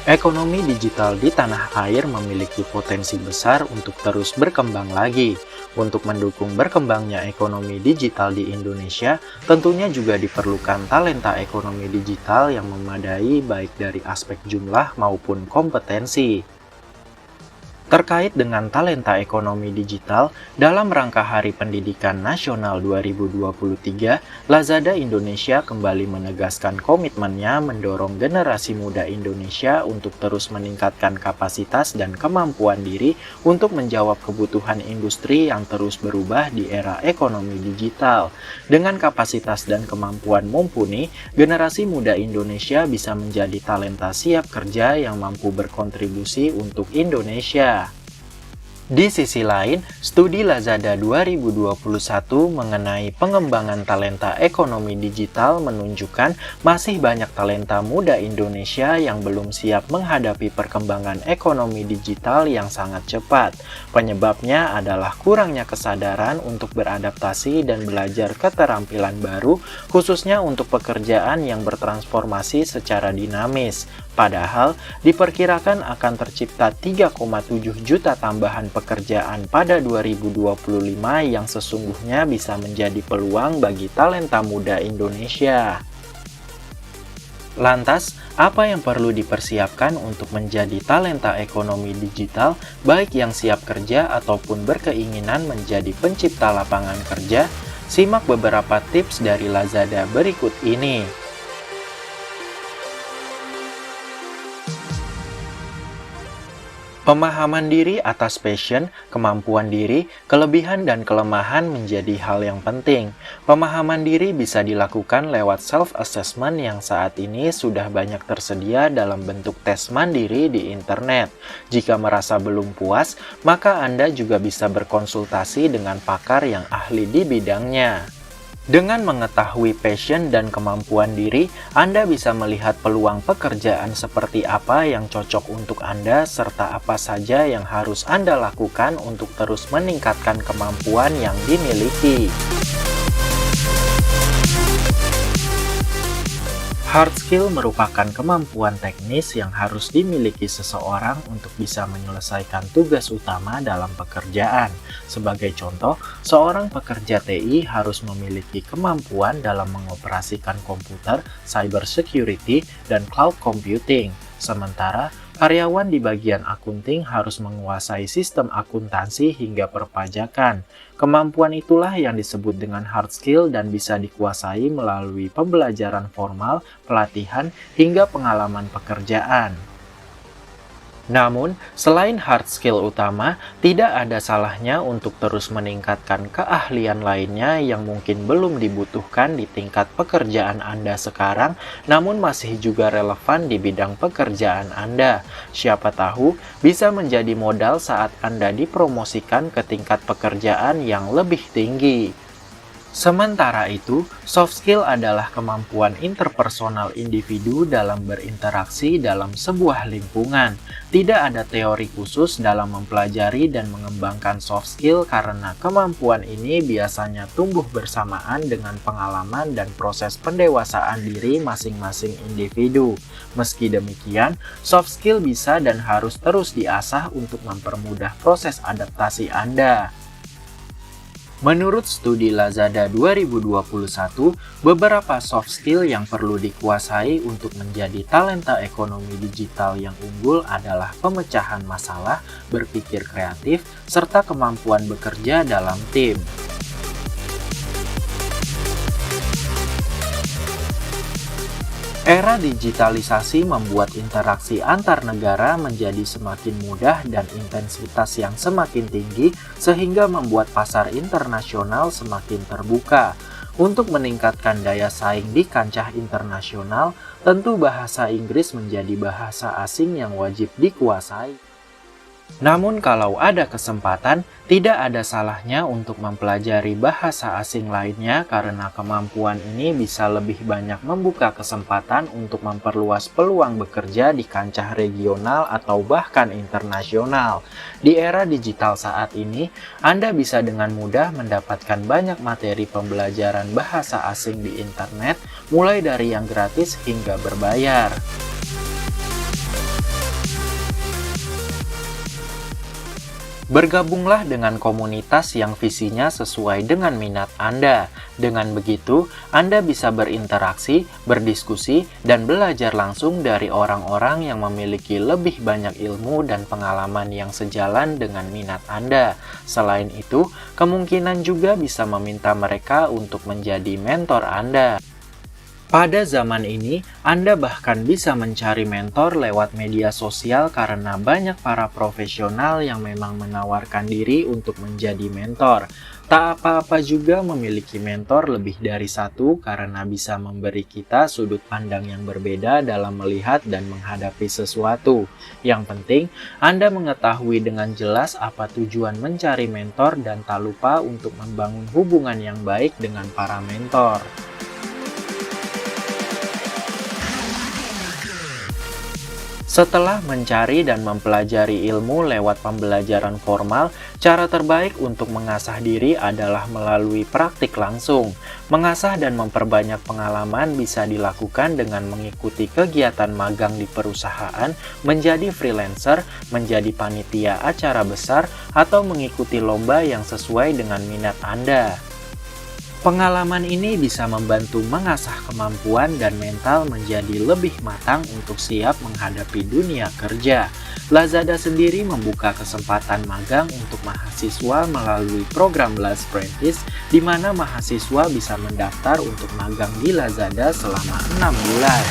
Ekonomi digital di tanah air memiliki potensi besar untuk terus berkembang lagi. Untuk mendukung berkembangnya ekonomi digital di Indonesia, tentunya juga diperlukan talenta ekonomi digital yang memadai baik dari aspek jumlah maupun kompetensi. Terkait dengan talenta ekonomi digital, dalam rangka Hari Pendidikan Nasional 2023, Lazada Indonesia kembali menegaskan komitmennya mendorong generasi muda Indonesia untuk terus meningkatkan kapasitas dan kemampuan diri untuk menjawab kebutuhan industri yang terus berubah di era ekonomi digital. Dengan kapasitas dan kemampuan mumpuni, generasi muda Indonesia bisa menjadi talenta siap kerja yang mampu berkontribusi untuk Indonesia. Di sisi lain, studi Lazada 2021 mengenai pengembangan talenta ekonomi digital menunjukkan masih banyak talenta muda Indonesia yang belum siap menghadapi perkembangan ekonomi digital yang sangat cepat. Penyebabnya adalah kurangnya kesadaran untuk beradaptasi dan belajar keterampilan baru, khususnya untuk pekerjaan yang bertransformasi secara dinamis. Padahal, diperkirakan akan tercipta 3,7 juta tambahan pekerjaan pada 2025 yang sesungguhnya bisa menjadi peluang bagi talenta muda Indonesia. Lantas, apa yang perlu dipersiapkan untuk menjadi talenta ekonomi digital, baik yang siap kerja ataupun berkeinginan menjadi pencipta lapangan kerja? Simak beberapa tips dari Lazada berikut ini. Pemahaman diri atas passion, kemampuan diri, kelebihan dan kelemahan menjadi hal yang penting. Pemahaman diri bisa dilakukan lewat self-assessment yang saat ini sudah banyak tersedia dalam bentuk tes mandiri di internet. Jika merasa belum puas, maka Anda juga bisa berkonsultasi dengan pakar yang ahli di bidangnya. Dengan mengetahui passion dan kemampuan diri, Anda bisa melihat peluang pekerjaan seperti apa yang cocok untuk Anda serta apa saja yang harus Anda lakukan untuk terus meningkatkan kemampuan yang dimiliki. Hard skill merupakan kemampuan teknis yang harus dimiliki seseorang untuk bisa menyelesaikan tugas utama dalam pekerjaan. Sebagai contoh, seorang pekerja TI harus memiliki kemampuan dalam mengoperasikan komputer, cyber security, dan cloud computing. Sementara, karyawan di bagian akunting harus menguasai sistem akuntansi hingga perpajakan. Kemampuan itulah yang disebut dengan hard skill dan bisa dikuasai melalui pembelajaran formal, pelatihan, hingga pengalaman pekerjaan. Namun, selain hard skill utama, tidak ada salahnya untuk terus meningkatkan keahlian lainnya yang mungkin belum dibutuhkan di tingkat pekerjaan Anda sekarang, namun masih juga relevan di bidang pekerjaan Anda. Siapa tahu bisa menjadi modal saat Anda dipromosikan ke tingkat pekerjaan yang lebih tinggi. Sementara itu, soft skill adalah kemampuan interpersonal individu dalam berinteraksi dalam sebuah lingkungan. Tidak ada teori khusus dalam mempelajari dan mengembangkan soft skill karena kemampuan ini biasanya tumbuh bersamaan dengan pengalaman dan proses pendewasaan diri masing-masing individu. Meski demikian, soft skill bisa dan harus terus diasah untuk mempermudah proses adaptasi Anda. Menurut studi Lazada 2021, beberapa soft skill yang perlu dikuasai untuk menjadi talenta ekonomi digital yang unggul adalah pemecahan masalah, berpikir kreatif, serta kemampuan bekerja dalam tim. Era digitalisasi membuat interaksi antar negara menjadi semakin mudah dan intensitas yang semakin tinggi sehingga membuat pasar internasional semakin terbuka. Untuk meningkatkan daya saing di kancah internasional, tentu bahasa Inggris menjadi bahasa asing yang wajib dikuasai. Namun kalau ada kesempatan, tidak ada salahnya untuk mempelajari bahasa asing lainnya karena kemampuan ini bisa lebih banyak membuka kesempatan untuk memperluas peluang bekerja di kancah regional atau bahkan internasional. Di era digital saat ini, Anda bisa dengan mudah mendapatkan banyak materi pembelajaran bahasa asing di internet, mulai dari yang gratis hingga berbayar. Bergabunglah dengan komunitas yang visinya sesuai dengan minat Anda. Dengan begitu, Anda bisa berinteraksi, berdiskusi, dan belajar langsung dari orang-orang yang memiliki lebih banyak ilmu dan pengalaman yang sejalan dengan minat Anda. Selain itu, kemungkinan juga bisa meminta mereka untuk menjadi mentor Anda. Pada zaman ini, Anda bahkan bisa mencari mentor lewat media sosial karena banyak para profesional yang memang menawarkan diri untuk menjadi mentor. Tak apa-apa juga memiliki mentor lebih dari satu karena bisa memberi kita sudut pandang yang berbeda dalam melihat dan menghadapi sesuatu. Yang penting, Anda mengetahui dengan jelas apa tujuan mencari mentor dan tak lupa untuk membangun hubungan yang baik dengan para mentor. Setelah mencari dan mempelajari ilmu lewat pembelajaran formal, cara terbaik untuk mengasah diri adalah melalui praktik langsung. Mengasah dan memperbanyak pengalaman bisa dilakukan dengan mengikuti kegiatan magang di perusahaan, menjadi freelancer, menjadi panitia acara besar, atau mengikuti lomba yang sesuai dengan minat Anda. Pengalaman ini bisa membantu mengasah kemampuan dan mental menjadi lebih matang untuk siap menghadapi dunia kerja. Lazada sendiri membuka kesempatan magang untuk mahasiswa melalui program Laz Apprentice, di mana mahasiswa bisa mendaftar untuk magang di Lazada selama 6 bulan.